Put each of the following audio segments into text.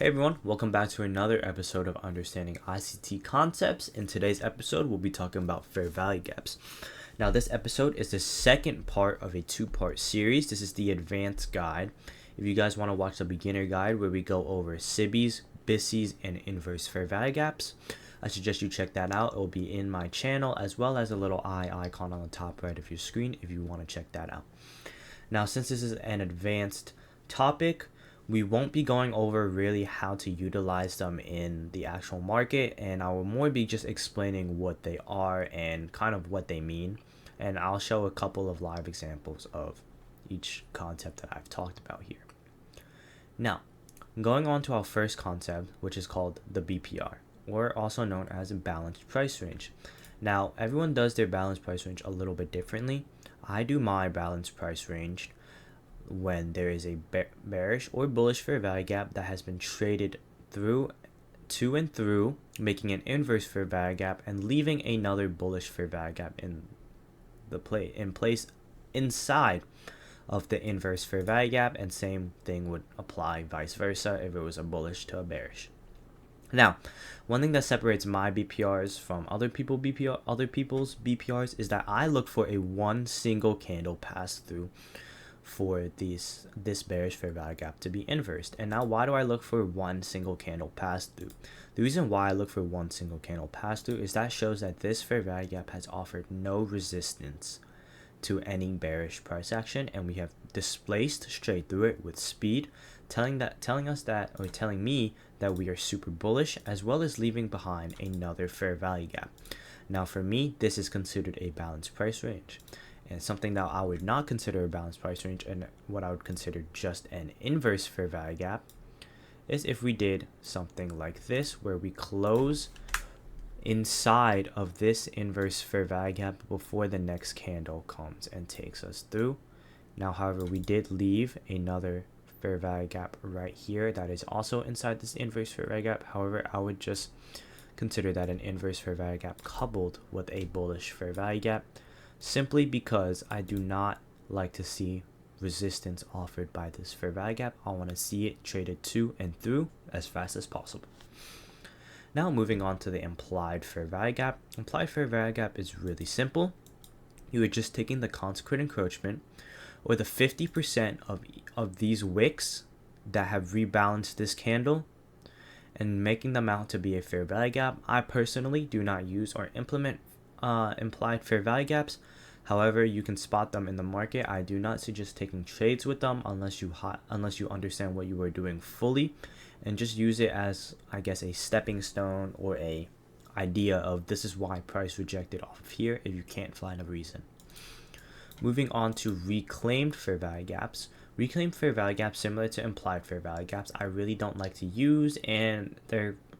Hey everyone, welcome back to another episode of Understanding ICT Concepts. In today's episode, we'll be talking about fair value gaps. Now, this episode is the second part of a two-part series. This is the advanced guide. If you guys want to watch the beginner guide where we go over SIBIs, BISIs, and inverse fair value gaps, I suggest you check that out. It will be in my channel as well as a little eye icon on the top right of your screen if you want to check that out. Now, since this is an advanced topic, we won't be going over really how to utilize them in the actual market, and I will more be just explaining what they are and kind of what they mean. And I'll show a couple of live examples of each concept that I've talked about here. Now, going on to our first concept, which is called the BPR, or also known as a balanced price range. Now, everyone does their balanced price range a little bit differently. I do my balanced price range when there is a bearish or bullish fair value gap that has been traded through to and through, making an inverse fair value gap and leaving another bullish fair value gap in place inside of the inverse fair value gap, and same thing would apply vice versa if it was a bullish to a bearish. Now, one thing that separates my BPRs from other people's BPRs is that I look for a one single candle pass through for this bearish fair value gap to be inversed. And now, why do I look for one single candle pass through? The reason why I look for one single candle pass through is that shows that this fair value gap has offered no resistance to any bearish price action, and we have displaced straight through it with speed, telling me that we are super bullish, as well as leaving behind another fair value gap. Now, for me, this is considered a balanced price range. And something that I would not consider a balanced price range, and what I would consider just an inverse fair value gap, is if we did something like this, where we close inside of this inverse fair value gap before the next candle comes and takes us through. Now, however, we did leave another fair value gap right here that is also inside this inverse fair value gap. However, I would just consider that an inverse fair value gap coupled with a bullish fair value gap, simply because I do not like to see resistance offered by this fair value gap. I want to see it traded to and through as fast as possible. Now, moving on to the implied fair value gap. Implied fair value gap is really simple. You are just taking the consequent encroachment, or the 50% of these wicks that have rebalanced this candle, and making them out to be a fair value gap. I personally do not use or implement implied fair value gaps. However, you can spot them in the market. I do not suggest taking trades with them unless you understand what you are doing fully, and just use it as, I guess, a stepping stone or a idea of this is why price rejected off of here if you can't find a reason. Moving on to reclaimed fair value gaps. Reclaimed fair value gaps, similar to implied fair value gaps, I really don't like to use, and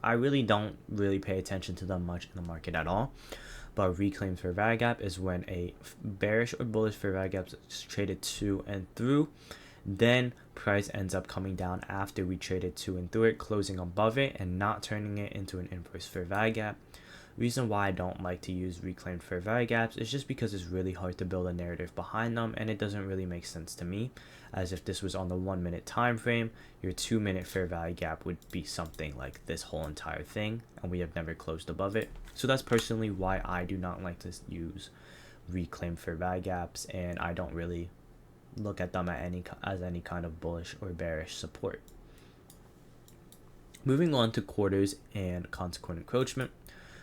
I really don't pay attention to them much in the market at all. But reclaimed fair value gap is when a bearish or bullish fair value gap is traded to and through, then price ends up coming down after we traded to and through it, closing above it and not turning it into an inverse fair value gap. Reason why I don't like to use reclaimed fair value gaps is just because it's really hard to build a narrative behind them, and it doesn't really make sense to me. As if this was on the 1 minute time frame, your 2 minute fair value gap would be something like this whole entire thing, and we have never closed above it. So that's personally why I do not like to use reclaimed fair value gaps, and I don't really look at them as any kind of bullish or bearish support. Moving on to quarters and consequent encroachment.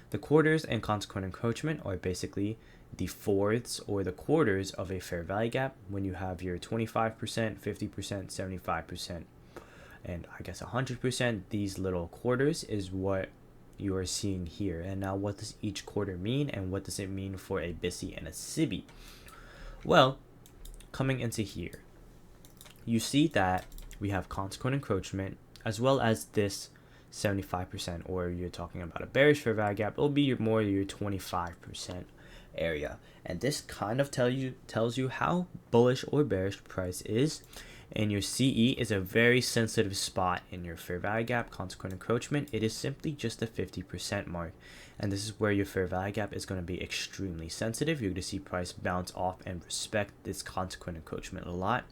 The quarters and consequent encroachment are basically the fourths or the quarters of a fair value gap, when you have your 25%, 50%, 75%, and I guess 100%. These little quarters is what you are seeing here. And now, what does each quarter mean, and what does it mean for a BISI and a SIBI? Well, coming into here, you see that we have consequent encroachment as well as this 75%, or you're talking about a bearish fair value gap, it'll be your 25% area. And this kind of tells you how bullish or bearish price is. And your CE is a very sensitive spot in your fair value gap. Consequent encroachment, it is simply just the 50% mark. And this is where your fair value gap is going to be extremely sensitive. You're going to see price bounce off and respect this consequent encroachment a lot.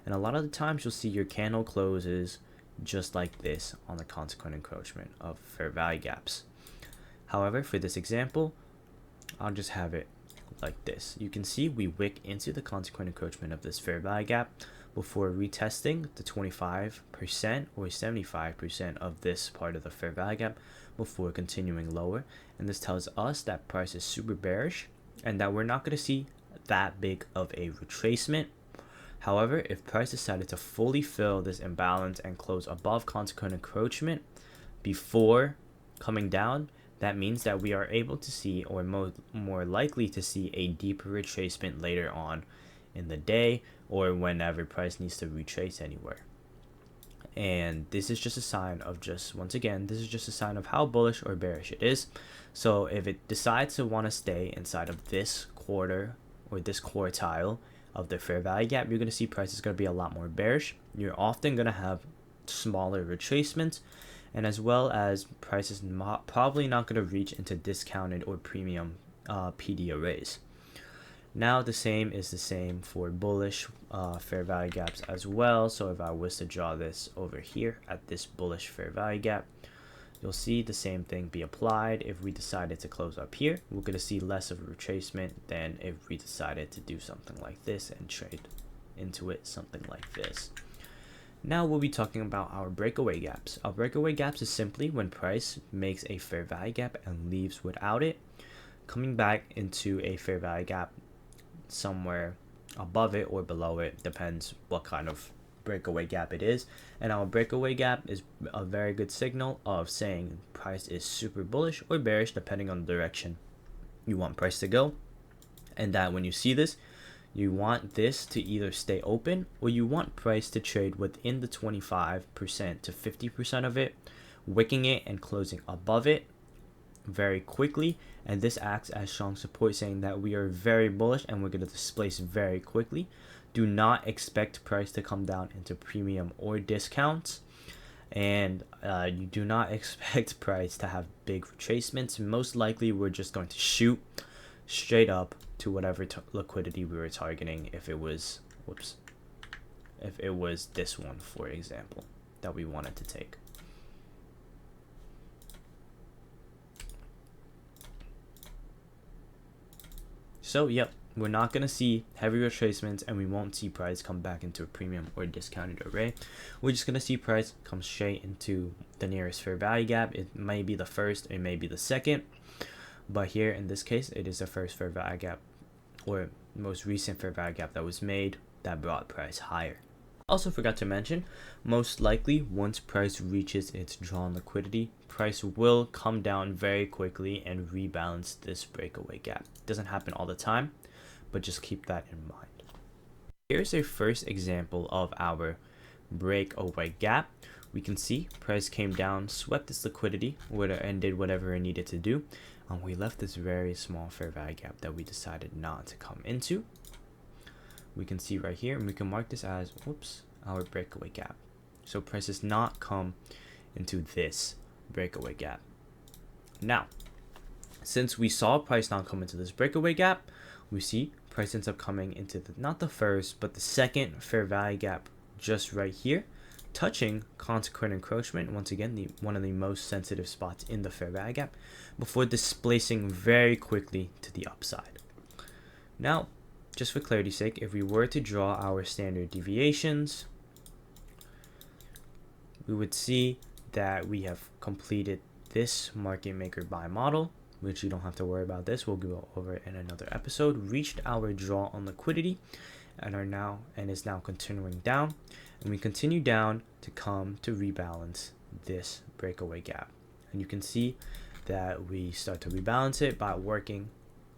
And a lot of the times you'll see your candle closes just like this on the consequent encroachment of fair value gaps. However, for this example, I'll just have it like this. You can see we wick into the consequent encroachment of this fair value gap before retesting the 25% or 75% of this part of the fair value gap before continuing lower. And this tells us that price is super bearish and that we're not going to see that big of a retracement. However, if price decided to fully fill this imbalance and close above consequent encroachment before coming down, that means that we are able to see, or more likely to see, a deeper retracement later on in the day or whenever price needs to retrace anywhere. And this is just a sign of once again, this is just a sign of how bullish or bearish it is. So if it decides to want to stay inside of this quarter or this quartile of the fair value gap, you're going to see price is going to be a lot more bearish. You're often going to have smaller retracements, and as well as price is probably not going to reach into discounted or premium PD arrays. Now the same is the same for bullish fair value gaps as well. So if I was to draw this over here at this bullish fair value gap, you'll see the same thing be applied. If we decided to close up here, we're going to see less of a retracement than if we decided to do something like this and trade into it, something like this. Now we'll be talking about our breakaway gaps. Our breakaway gaps is simply when price makes a fair value gap and leaves without it, coming back into a fair value gap somewhere above it or below it, depends what kind of breakaway gap it is. And our breakaway gap is a very good signal of saying price is super bullish or bearish depending on the direction you want price to go. And that when you see this, you want this to either stay open or you want price to trade within the 25% to 50% of it, wicking it and closing above it very quickly. And this acts as strong support, saying that we are very bullish and we're going to displace very quickly. Do not expect price to come down into premium or discounts, and you do not expect price to have big retracements. Most likely we're just going to shoot straight up to whatever liquidity we were targeting. If it was this one, for example, that we wanted to take. So yep, we're not going to see heavy retracements and we won't see price come back into a premium or discounted array. We're just going to see price come straight into the nearest fair value gap. It may be the first, it may be the second, but here in this case it is the first fair value gap or most recent fair value gap that was made that brought price higher. Also forgot to mention, most likely once price reaches its drawn liquidity, price will come down very quickly and rebalance this breakaway gap. It doesn't happen all the time, but just keep that in mind. Here's a first example of our breakaway gap. We can see price came down, swept this liquidity, and did whatever it needed to do. We left this very small fair value gap that we decided not to come into. We can see right here, and we can mark this as our breakaway gap. So price does not come into this breakaway gap. Now, since we saw price not come into this breakaway gap, we see price ends up coming into not the first but the second fair value gap just right here, touching consequent encroachment, once again one of the most sensitive spots in the fair value gap, before displacing very quickly to the upside. Now, just for clarity's sake, if we were to draw our standard deviations, we would see that we have completed this market maker buy model, which you don't have to worry about this, we'll go over it in another episode, reached our draw on liquidity and is now continuing down, and we continue down to come to rebalance this breakaway gap. And you can see that we start to rebalance it by working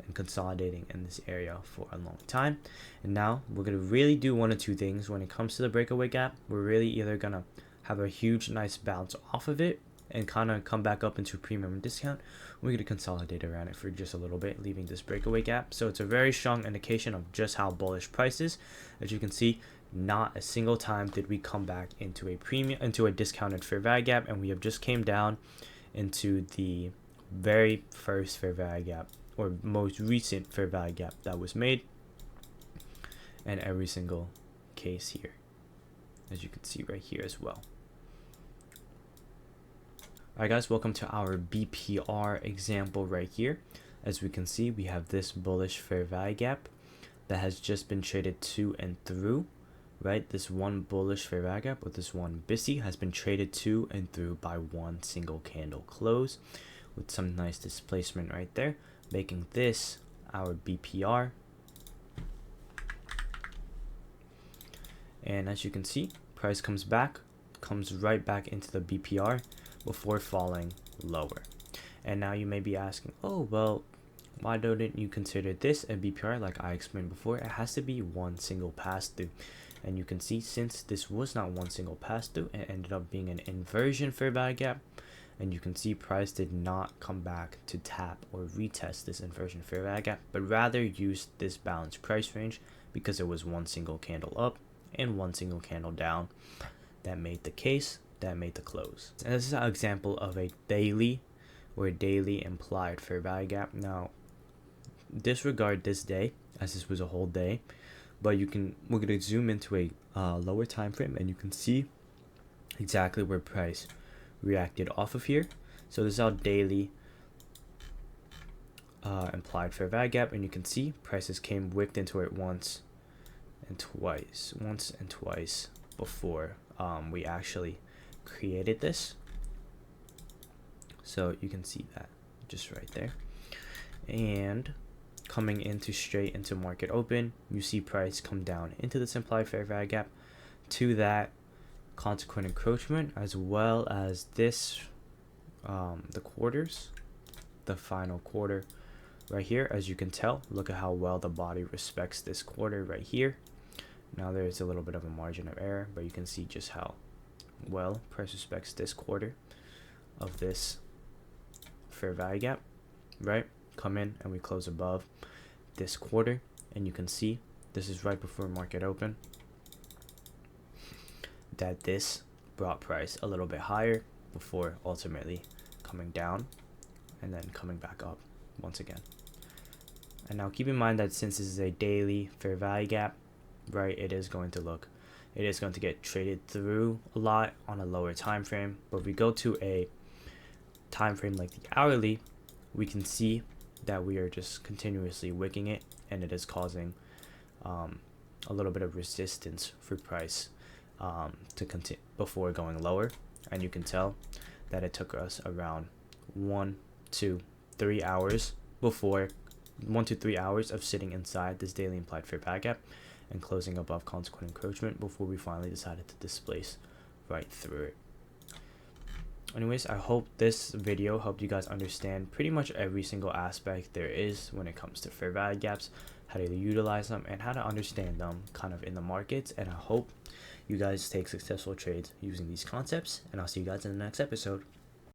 and consolidating in this area for a long time. And now we're going to really do one of two things when it comes to the breakaway gap. We're really either going to have a huge nice bounce off of it and kind of come back up into premium and discount. We're going to consolidate around it for just a little bit, leaving this breakaway gap. So it's a very strong indication of just how bullish price is. As you can see, not a single time did we come back into a discounted fair value gap, and we have just came down into the very first fair value gap or most recent fair value gap that was made, and every single case here, as you can see right here as well. Alright guys, welcome to our BPR example right here. As we can see, we have this bullish fair value gap that has just been traded to and through, right? This one bullish fair value gap with this one BISI has been traded to and through by one single candle close with some nice displacement right there, making this our BPR. And as you can see, price comes right back into the BPR before falling lower. And now you may be asking, oh well, why don't you consider this a BPR? Like I explained before, it has to be one single pass through. And you can see, since this was not one single pass through, it ended up being an inversion fair value gap. And you can see price did not come back to tap or retest this inversion fair value gap, but rather used this balanced price range because it was one single candle up and one single candle down that made the case, that made the close. And this is an example of a daily or daily implied fair value gap. Now disregard this day, as this was a whole day, but we're going to zoom into a lower time frame, and you can see exactly where price reacted off of here. So this is our daily implied fair value gap, and you can see prices came wicked into it once and twice before we actually created this. So you can see that just right there. And coming into straight into market open, you see price come down into this implied fair value gap to that consequent encroachment, as well as this the quarters, the final quarter right here. As you can tell, look at how well the body respects this quarter right here. Now there's a little bit of a margin of error, but you can see just how well price respects this quarter of this fair value gap, right? Come in and we close above this quarter, and you can see this is right before market open, that this brought price a little bit higher before ultimately coming down and then coming back up once again. And now keep in mind that since this is a daily fair value gap, right, it is going to get traded through a lot on a lower time frame. But if we go to a time frame like the hourly, we can see that we are just continuously wicking it, and it is causing a little bit of resistance for price to continue before going lower. And you can tell that it took us around 1 to 3 hours of sitting inside this daily implied fair value gap and closing above consequent encroachment before we finally decided to displace right through it. Anyways, I hope this video helped you guys understand pretty much every single aspect there is when it comes to fair value gaps, how to utilize them, and how to understand them kind of in the markets. And I hope you guys take successful trades using these concepts, and I'll see you guys in the next episode.